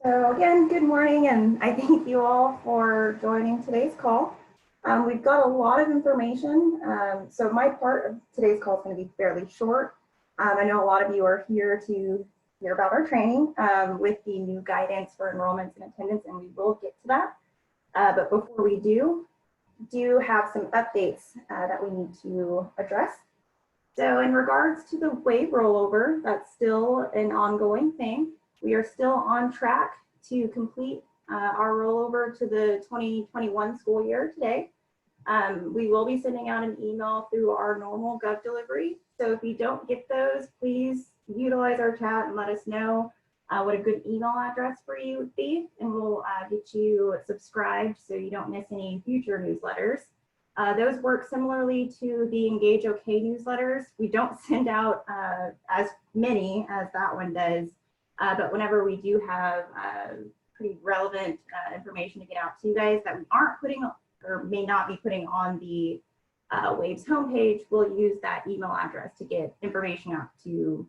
So again, good morning, and I thank you all for joining today's call. We've got a lot of information, so my part of today's call is going to be fairly short. I know a lot of you are here to hear about our training with the new guidance for enrollments and attendance, and we will get to that. But before we do have some updates that we need to address. So in regards to the wave rollover, that's still an ongoing thing. We are still on track to complete our rollover to the 2021 school year today. We will be sending out an email through our normal Gov delivery. So if you don't get those, please utilize our chat and let us know what a good email address for you would be, and we'll get you subscribed so you don't miss any future newsletters. Those work similarly to the Engage OK newsletters. We don't send out as many as that one does, but whenever we do have pretty relevant information to get out to you guys that we aren't putting or may not be putting on the Waves homepage, we'll use that email address to get information out to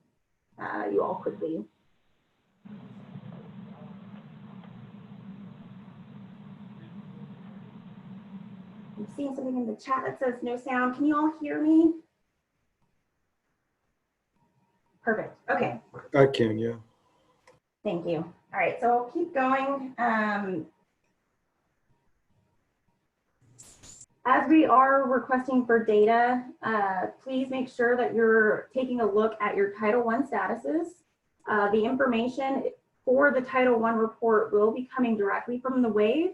you all quickly. I'm seeing something in the chat that says no sound. Can you all hear me? Perfect. Okay. I can, yeah. Thank you. All right, so I'll keep going. As we are requesting for data, please make sure that you're taking a look at your Title I statuses. The information for the Title I report will be coming directly from the WAVE.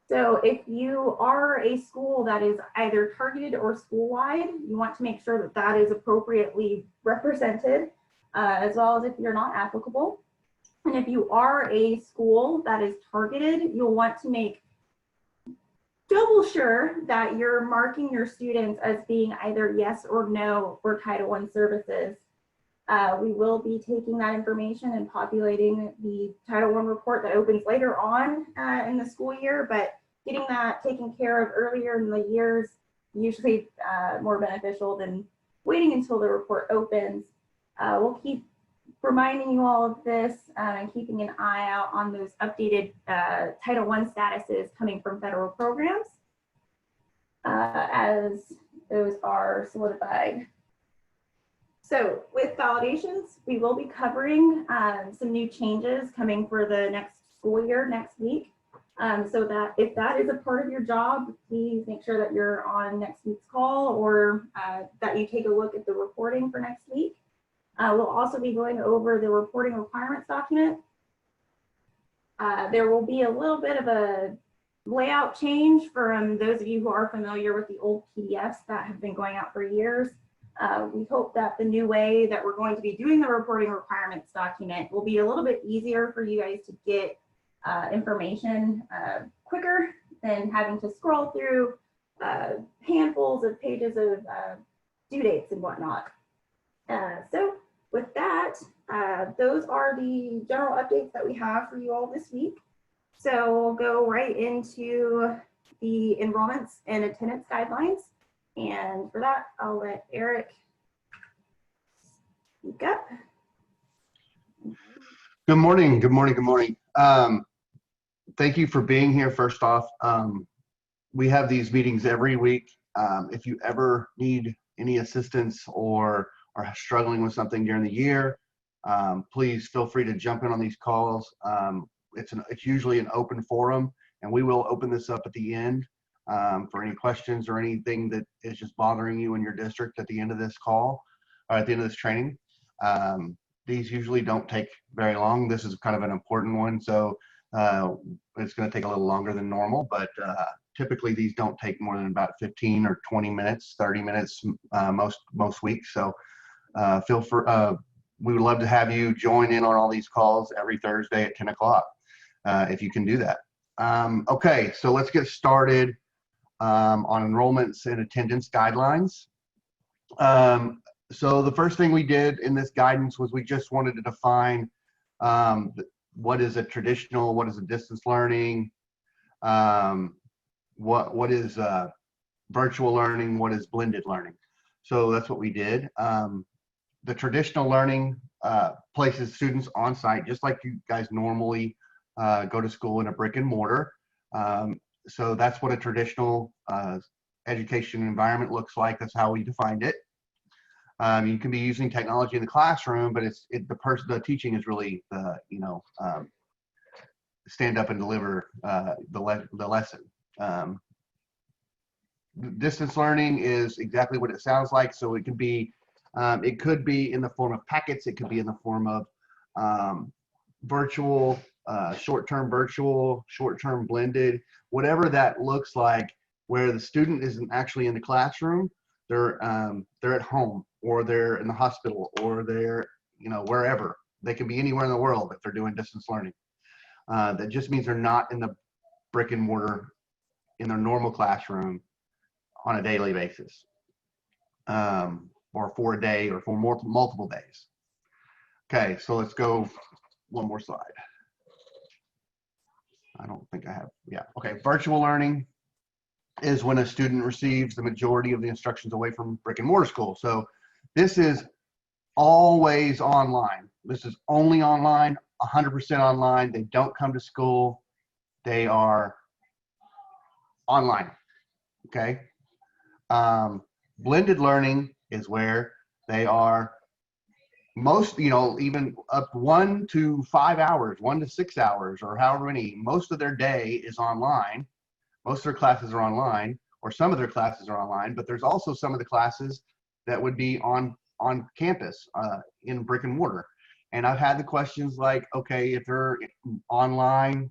So if you are a school that is either targeted or school-wide, you want to make sure that that is appropriately represented, as well as if you're not applicable. And if you are a school that is targeted, you'll want to make double sure that you're marking your students as being either yes or no for Title I services. We will be taking that information and populating the Title I report that opens later on in the school year, but getting that taken care of earlier in the years usually more beneficial than waiting until the report opens. We'll keep reminding you all of this and keeping an eye out on those updated Title I statuses coming from federal programs as those are solidified. So with validations, we will be covering some new changes coming for the next school year next week. So that if that is a part of your job, please make sure that you're on next week's call or that you take a look at the reporting for next week. We'll also be going over the reporting requirements document. There will be a little bit of a layout change from those of you who are familiar with the old PDFs that have been going out for years. We hope that the new way that we're going to be doing the reporting requirements document will be a little bit easier for you guys to get information quicker than having to scroll through handfuls of pages of due dates and whatnot. So with that, those are the general updates that we have for you all this week. So we'll go right into the enrollments and attendance guidelines. And for that, I'll let Eric speak up. Good morning, good morning, good morning. Thank you for being here, first off. We have these meetings every week. If you ever need any assistance or are struggling with something during the year, please feel free to jump in on these calls. It's usually an open forum, and we will open this up at the end for any questions or anything that is just bothering you in your district at the end of this call or at the end of this training. These usually don't take very long. This is kind of an important one, so it's going to take a little longer than normal, but typically these don't take more than about 15 or 20 minutes, 30 minutes most weeks. So we would love to have you join in on all these calls every Thursday at 10 o'clock if you can do that. Okay, so let's get started on enrollments and attendance guidelines. So the first thing we did in this guidance was we just wanted to define what is a traditional, what is a distance learning, what is virtual learning, what is blended learning. So that's what we did. the traditional learning places students on site, just like you guys normally go to school in a brick and mortar. So that's what a traditional education environment looks like. That's how we defined it. You can be using technology in the classroom, but the teaching is really stand up and deliver the lesson. Distance learning is exactly what it sounds like. So it could be in the form of packets. It could be in the form of virtual, short-term virtual, short-term blended, whatever that looks like, where the student isn't actually in the classroom. They're at home, or they're in the hospital, or they're wherever. They can be anywhere in the world if they're doing distance learning. That just means they're not in the brick and mortar in their normal classroom on a daily basis, or for a day, or for multiple days. Okay, so let's go one more slide. I don't think I have, yeah. Okay, virtual learning is when a student receives the majority of the instructions away from brick and mortar school. So this is always online. This is only online, 100% online. They don't come to school. They are online, okay? Blended learning is where they are even up 1 to 5 hours, 1 to 6 hours, or however many, most of their day is online. Most of their classes are online, or some of their classes are online, but there's also some of the classes that would be on campus in brick and mortar. And I've had the questions like, okay, if they're online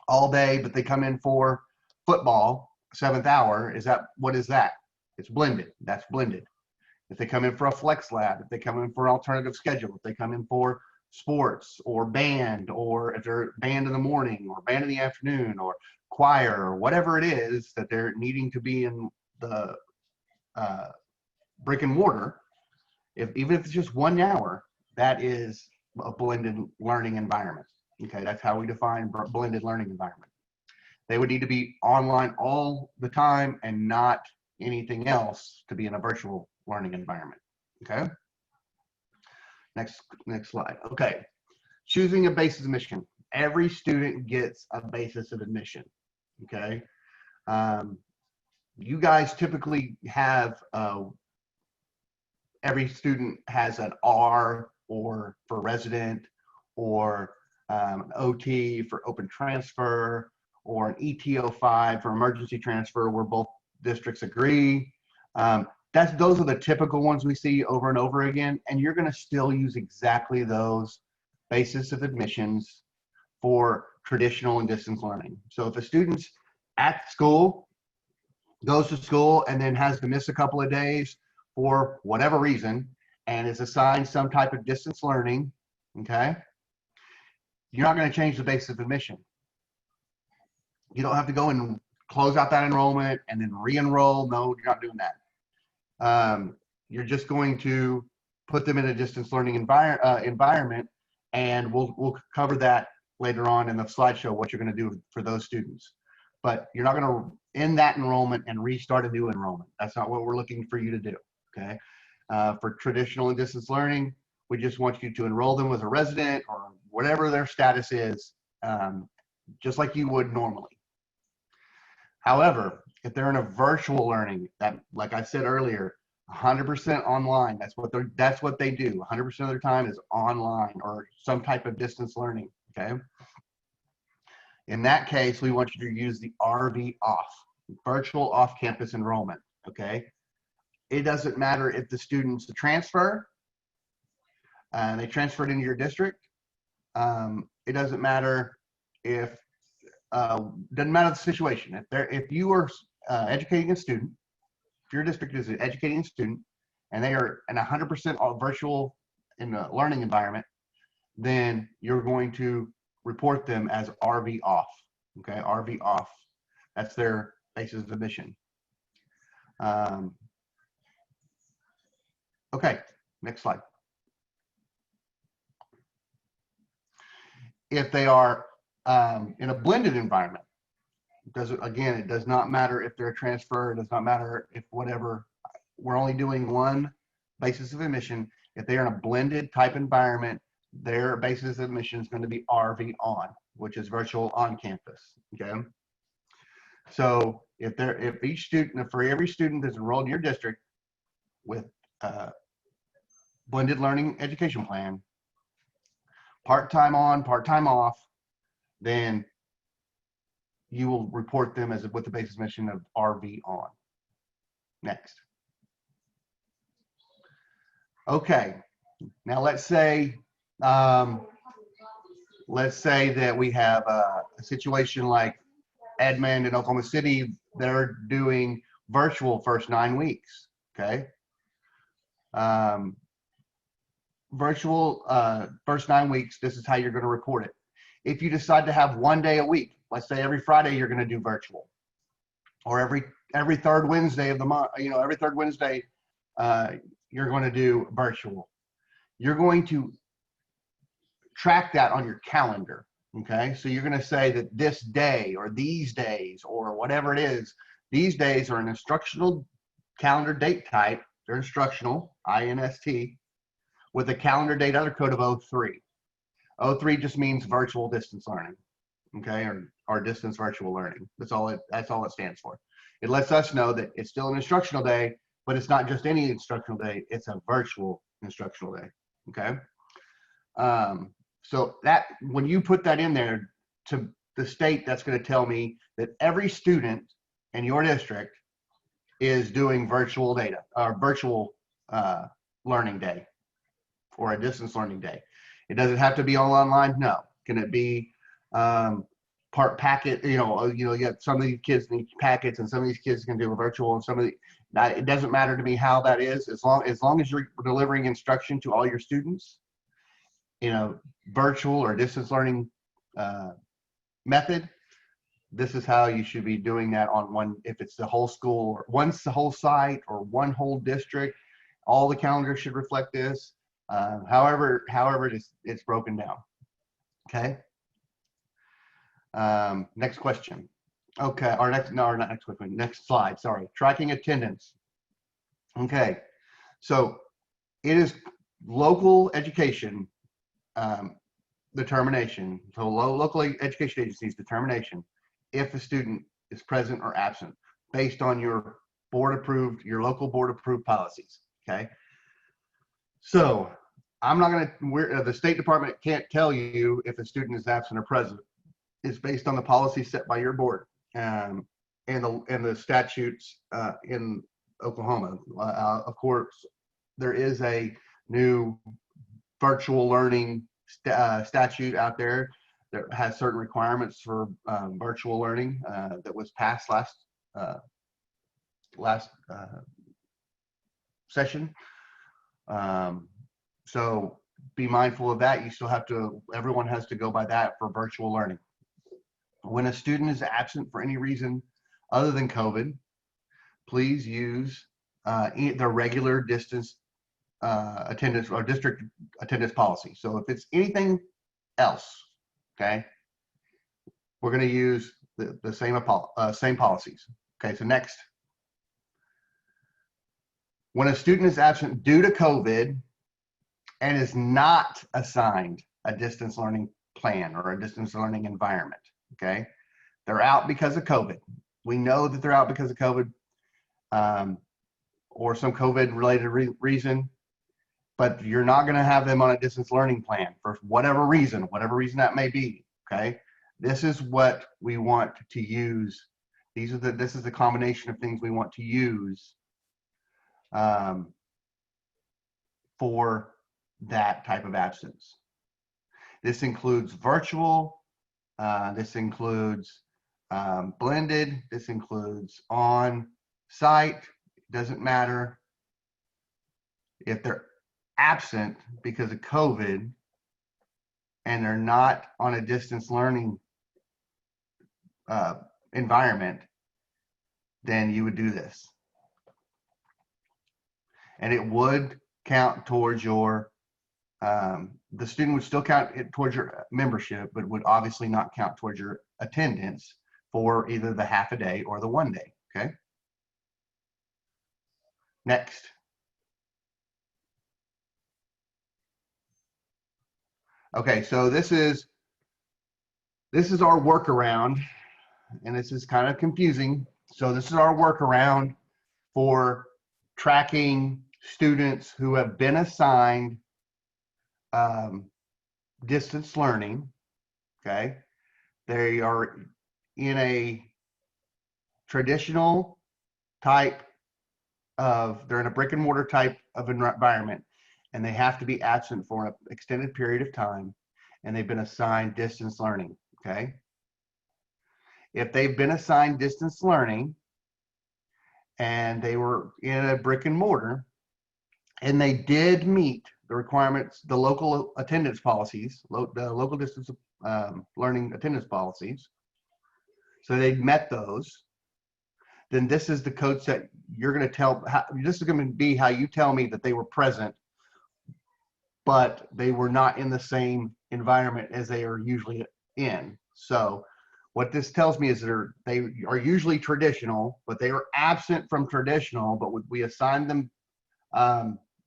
all day, but they come in for football, 7th hour, what is that? It's blended. That's blended. If they come in for a flex lab, if they come in for an alternative schedule, if they come in for sports or band, or if they're band in the morning or band in the afternoon or choir or whatever it is that they're needing to be in the brick and mortar, even if it's just 1 hour, that is a blended learning environment. Okay, that's how we define blended learning environment. They would need to be online all the time and not anything else to be in a virtual learning environment. Okay. Next slide. Okay. Choosing a basis of admission. Every student gets a basis of admission. Okay. You guys typically have every student has an R or for resident, or an OT for open transfer, or an ETO5 for emergency transfer, where both districts agree. Those are the typical ones we see over and over again, and you're going to still use exactly those basis of admissions for traditional and distance learning. So if a student's at school, goes to school, and then has to miss a couple of days for whatever reason, and is assigned some type of distance learning, okay, you're not going to change the basis of admission. You don't have to go and close out that enrollment and then re-enroll. No, you're not doing that. You're just going to put them in a distance learning environment, and we'll cover that later on in the slideshow, what you're going to do for those students. But you're not going to end that enrollment and restart a new enrollment. That's not what we're looking for you to do, okay? For traditional and distance learning, we just want you to enroll them as a resident or whatever their status is, just like you would normally. However, if they're in a virtual learning, that, like I said earlier, 100% online, that's what they do. 100% of their time is online or some type of distance learning, okay? In that case, we want you to use the RV off, virtual off-campus enrollment, okay? It doesn't matter if the students transfer, they transferred into your district. It doesn't matter if, doesn't matter the situation. If you are educating a student, if your district is educating a student and they are in 100% virtual in a learning environment, then you're going to report them as RV off, okay? RV off, that's their basis of admission. Okay, next slide. If they are in a blended environment, it does not matter if they're a transfer, it does not matter if whatever, we're only doing one basis of admission, If they are in a blended type environment, their basis of admission is going to be RV on, which is virtual on campus. Okay. So if each student, for every student that's enrolled in your district with a blended learning education plan, part-time on, part-time off, then you will report them as with the basis mission of RV on. Next. Okay, now let's say that we have a situation like Edmond and Oklahoma City. They're doing virtual first 9 weeks. Okay. Virtual first 9 weeks. This is how you're going to report it. If you decide to have 1 day a week, let's say every Friday you're going to do virtual, or every third Wednesday of the month, every third Wednesday you're going to do virtual. You're going to track that on your calendar. Okay, so you're going to say that this day or these days or whatever it is, these days are an instructional calendar date type. They're instructional, INST, with a calendar date other code of 03. 03 just means virtual distance learning, okay, or distance virtual learning. That's all it stands for. It lets us know that it's still an instructional day, but it's not just any instructional day, it's a virtual instructional day, okay? So that when you put that in there to the state, that's going to tell me that every student in your district is doing virtual data or virtual learning day or a distance learning day. It doesn't have to be all online. No. Can it be part packet? You got some of these kids need packets, and some of these kids can do a virtual, and some of the. It doesn't matter to me how that is, as long as you're delivering instruction to all your students, virtual or distance learning method. This is how you should be doing that on one. If it's the whole school, or once the whole site, or one whole district, all the calendars should reflect this. However it's broken down. Okay. Next question. Okay, not next question. Next slide. Sorry. Tracking attendance. Okay. So it is local education determination. So local education agencies determination if a student is present or absent based on your local board approved policies. Okay. So I'm not going to, the State Department can't tell you if a student is absent or present. It's based on the policy set by your board and the statutes in Oklahoma. Of course, there is a new virtual learning statute out there that has certain requirements for virtual learning that was passed last session. So be mindful of that. You still have to, everyone has to go by that for virtual learning. When a student is absent for any reason other than COVID, please use the regular distance attendance or district attendance policy. So if it's anything else, okay, we're going to use the same policies. Okay, so next. When a student is absent due to COVID and is not assigned a distance learning plan or a distance learning environment, okay, they're out because of COVID. We know that they're out because of COVID or some COVID related reason, but you're not going to have them on a distance learning plan for whatever reason that may be. Okay, this is what we want to use. This is the combination of things we want to use for that type of absence. This includes virtual. This includes blended. This includes on site. Doesn't matter if they're absent because of COVID and they're not on a distance learning environment, then you would do this. And it would count towards your, the student would still count it towards your membership, but would obviously not count towards your attendance for either the half a day or the 1 day, okay? Next. Okay, so this is our workaround, and this is kind of confusing. So this is our workaround for tracking students who have been assigned um, distance learning. Okay, they are in a traditional type they're in a brick and mortar type of environment, and they have to be absent for an extended period of time, and they've been assigned distance learning. Okay, if they've been assigned distance learning and they were in a brick and mortar and they did meet the requirements, the local attendance policies, the local distance learning attendance policies, so they met those, then this is the code set you're going to tell. This is going to be how you tell me that they were present, but they were not in the same environment as they are usually in. So what this tells me is they are usually traditional, but they were absent from traditional, but we assigned them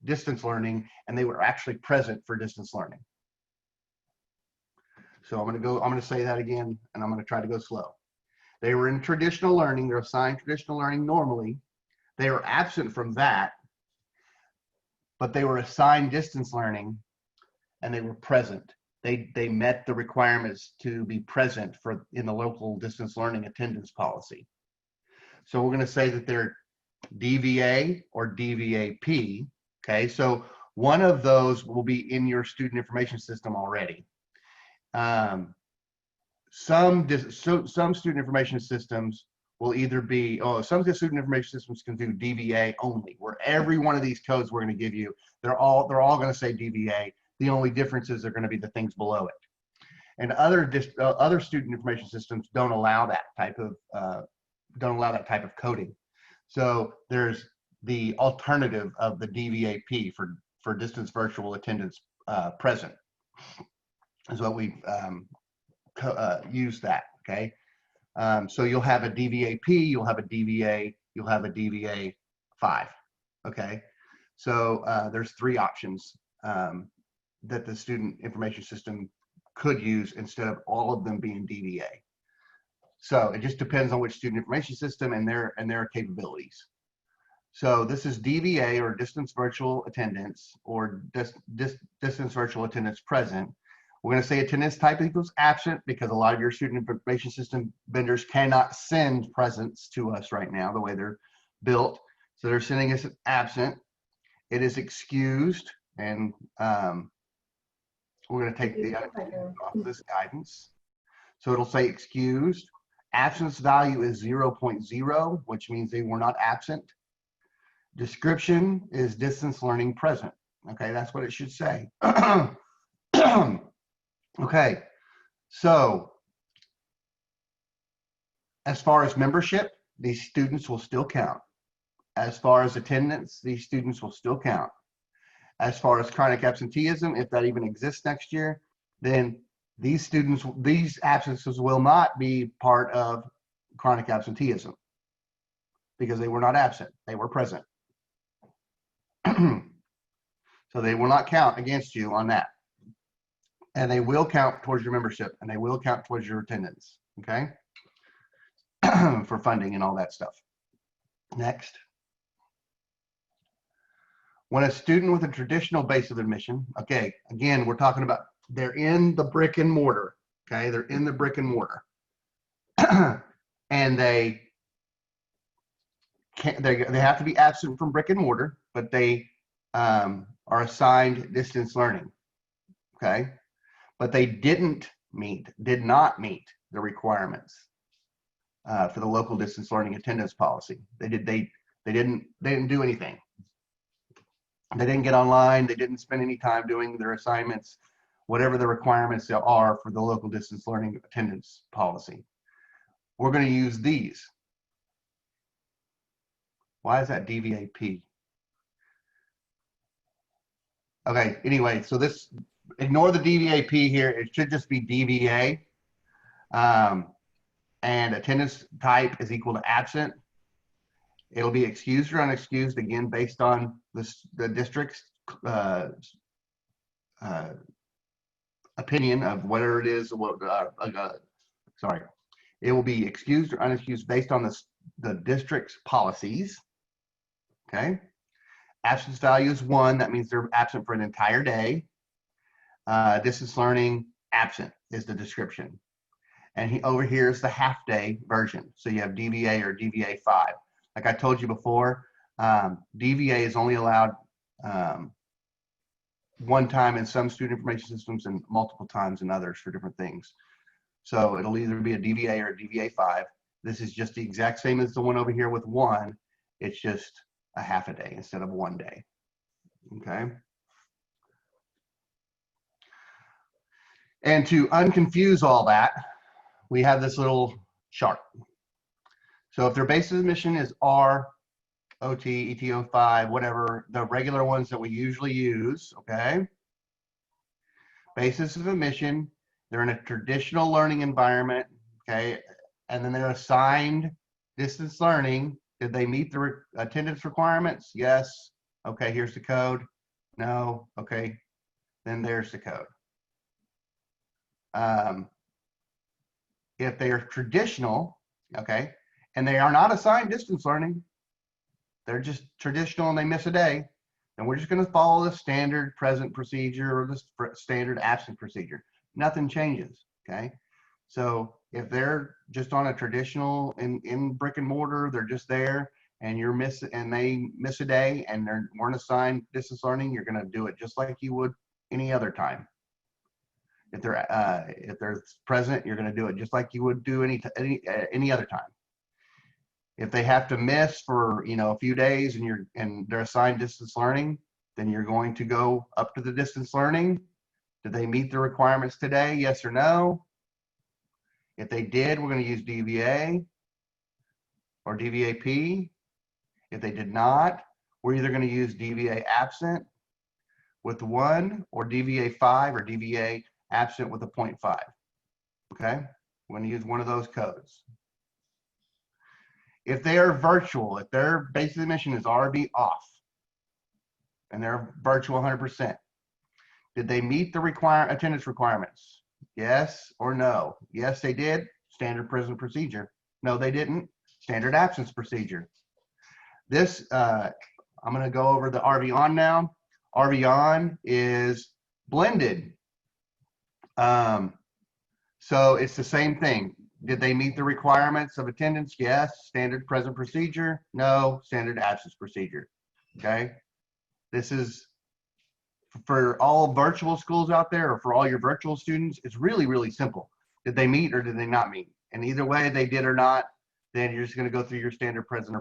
distance learning, and they were actually present for distance learning. So I'm going to say that again, and I'm going to try to go slow. They were in traditional learning. They're assigned traditional learning normally. They were absent from that, but they were assigned distance learning, and they were present. They met the requirements to be present in the local distance learning attendance policy. So we're going to say that they're DVA or DVAP. Okay, so one of those will be in your student information system already. Some student information systems will either be, some student information systems can do DVA only, where every one of these codes we're going to give you, they're all going to say DVA. The only differences are going to be the things below it. And other student information systems don't allow that type of coding. So there's the alternative of the DVAP for distance virtual attendance present is what we've used that. Okay, so you'll have a DVAP, you'll have a DVA, you'll have a DVA 5. Okay, so there's 3 options that the student information system could use instead of all of them being DVA. So it just depends on which student information system and their capabilities. So this is DVA, or distance virtual attendance, or distance virtual attendance present. We're going to say attendance type equals absent because a lot of your student information system vendors cannot send presents to us right now the way they're built. So they're sending us an absent. It is excused, and we're going to take the off this guidance. So it'll say excused. Absence value is 0.0, which means they were not absent. Description is distance learning present. Okay, that's what it should say. Okay, so as far as membership, these students will still count. As far as attendance, these students will still count. As far as chronic absenteeism, if that even exists next year, then these absences will not be part of chronic absenteeism because they were not absent, they were present. So they will not count against you on that. And they will count towards your membership, and they will count towards your attendance, okay? For funding and all that stuff. Next. When a student with a traditional base of admission, okay, again, we're talking about they're in the brick and mortar, okay? They're in the brick and mortar. And they have to be absent from brick and mortar, but they are assigned distance learning, okay? But they did not meet the requirements for the local distance learning attendance policy. They didn't do anything. They didn't get online. They didn't spend any time doing their assignments, whatever the requirements are for the local distance learning attendance policy. We're going to use these. Why is that DVAP? Okay, anyway, so ignore the DVAP here. It should just be DVA. And attendance type is equal to absent. It'll be excused or unexcused, again, based on the district's opinion of whatever it is, sorry, it will be excused or unexcused based on the district's policies. Okay. Absence value is 1. That means they're absent for an entire day. Distance learning, absent is the description. And over here is the half-day version. So you have DVA or DVA 5. Like I told you before, DVA is only allowed one time in some student information systems and multiple times in others for different things. So it'll either be a DVA or a DVA 5. This is just the exact same as the one over here with 1. It's just a half a day instead of 1 day. Okay. And to unconfuse all that, we have this little chart. So if their basis of admission is R, OT, ETO5, whatever, the regular ones that we usually use, okay? Basis of admission, they're in a traditional learning environment, okay? And then they're assigned distance learning. Did they meet the attendance requirements? Yes. Okay, here's the code. No. Okay, then there's the code. If they are traditional, okay, and they are not assigned distance learning, they're just traditional and they miss a day, then we're just going to follow the standard present procedure or the standard absent procedure. Nothing changes, okay? So if they're just on a traditional in brick and mortar, they're just there, and they miss a day and they weren't assigned distance learning, you're going to do it just like you would any other time. If they're present, you're going to do it just like you would do any other time. If they have to miss for a few days and they're assigned distance learning, then you're going to go up to the distance learning. Did they meet the requirements today? Yes or no? If they did, we're going to use DVA or DVAP. If they did not, we're either going to use DVA absent with 1 or DVA 5 or DVA absent with a 0.5. Okay, we're going to use one of those codes. If they are virtual, if their basic admission is already off and they're virtual 100%, did they meet the attendance requirements? Yes or no? Yes, they did. Standard prison procedure. No, they didn't. Standard absence procedure. This, I'm going to go over the RV on now. RV on is blended. So it's the same thing. Did they meet the requirements of attendance? Yes. Standard present procedure? No. Standard absence procedure. Okay. This is for all virtual schools out there, or for all your virtual students. It's really, really simple. Did they meet or did they not meet? And either way, they did or not, then you're just going to go through your standard present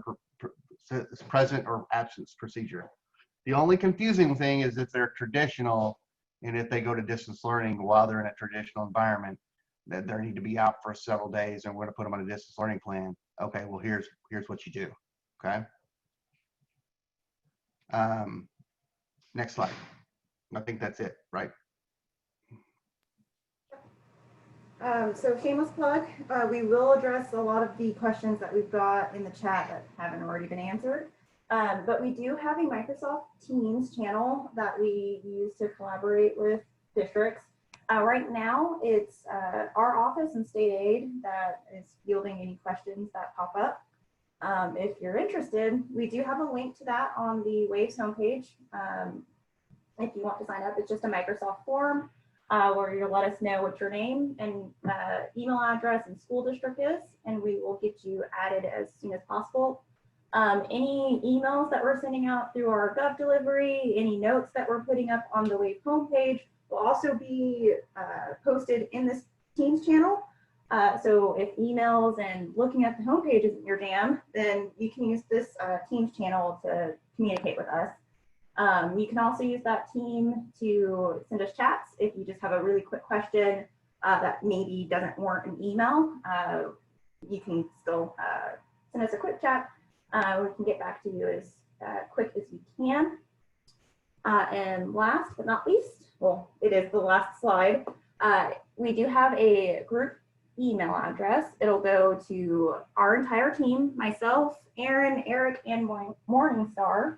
or absence procedure. The only confusing thing is if they're traditional and if they go to distance learning while they're in a traditional environment, that they need to be out for several days and we're going to put them on a distance learning plan. Okay, well, here's what you do. Okay. Next slide. I think that's it, right? So shameless plug, we will address a lot of the questions that we've got in the chat that haven't already been answered. But we do have a Microsoft Teams channel that we use to collaborate with districts. Right now, it's our office and state aid that is fielding any questions that pop up. If you're interested, we do have a link to that on the Waves homepage. If you want to sign up, it's just a Microsoft form where you'll let us know what your name and email address and school district is, and we will get you added as soon as possible. Any emails that we're sending out through our Gov delivery, any notes that we're putting up on the Wave homepage will also be posted in this Teams channel. So if emails and looking at the homepage isn't your jam, then you can use this Teams channel to communicate with us. You can also use that team to send us chats if you just have a really quick question that maybe doesn't warrant an email. You can still send us a quick chat. We can get back to you as quick as we can. And last but not least, well, it is the last slide. We do have a group email address. It'll go to our entire team, myself, Aaron, Eric, and Morningstar.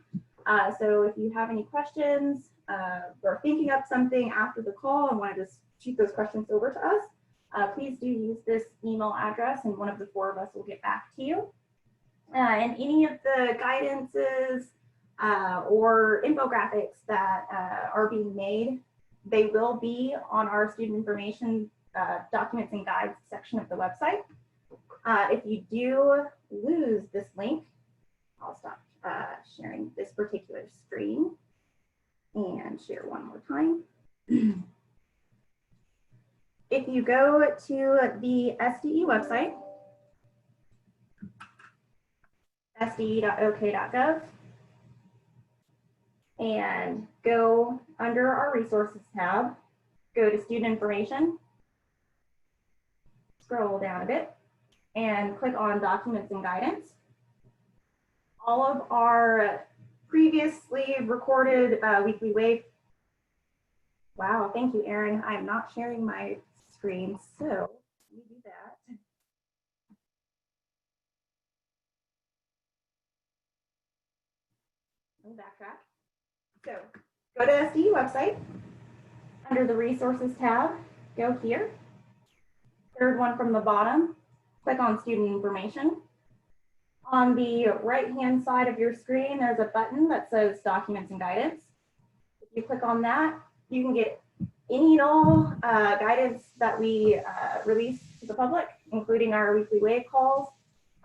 So if you have any questions, or thinking up something after the call and want to just shoot those questions over to us, please do use this email address and one of the four of us will get back to you. And any of the guidances or infographics that are being made, they will be on our student information documents and guides section of the website. If you do lose this link, I'll stop sharing this particular screen and share one more time. If you go to the SDE website, sde.ok.gov, and go under our resources tab, go to student information, scroll down a bit, and click on documents and guidance. All of our previously recorded weekly wave. Wow, thank you, Erin. I'm not sharing my screen, so let me do that. We'll backtrack. So go to SDE website, under the resources tab, go here. Third one from the bottom, click on student information. On the right-hand side of your screen, there's a button that says documents and guidance. If you click on that, you can get any and all guidance that we release to the public, including our weekly wave calls.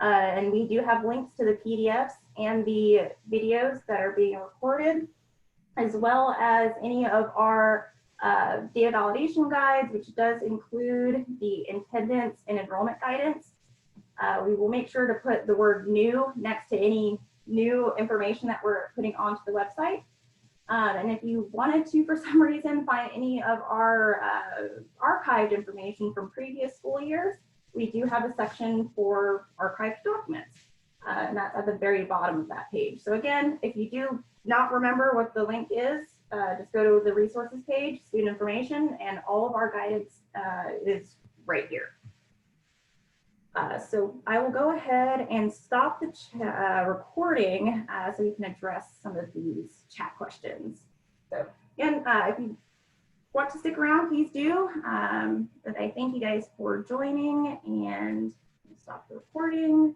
And we do have links to the PDFs and the videos that are being recorded, as well as any of our data validation guides, which does include the attendance and enrollment guidance. We will make sure to put the word new next to any new information that we're putting onto the website. And if you wanted to, for some reason, find any of our archived information from previous school years, we do have a section for archived documents. And that's at the very bottom of that page. So again, if you do not remember what the link is, just go to the resources page, student information, and all of our guidance is right here. So I will go ahead and stop the recording so we can address some of these chat questions. So again, if you want to stick around, please do. But I thank you guys for joining and stop the recording.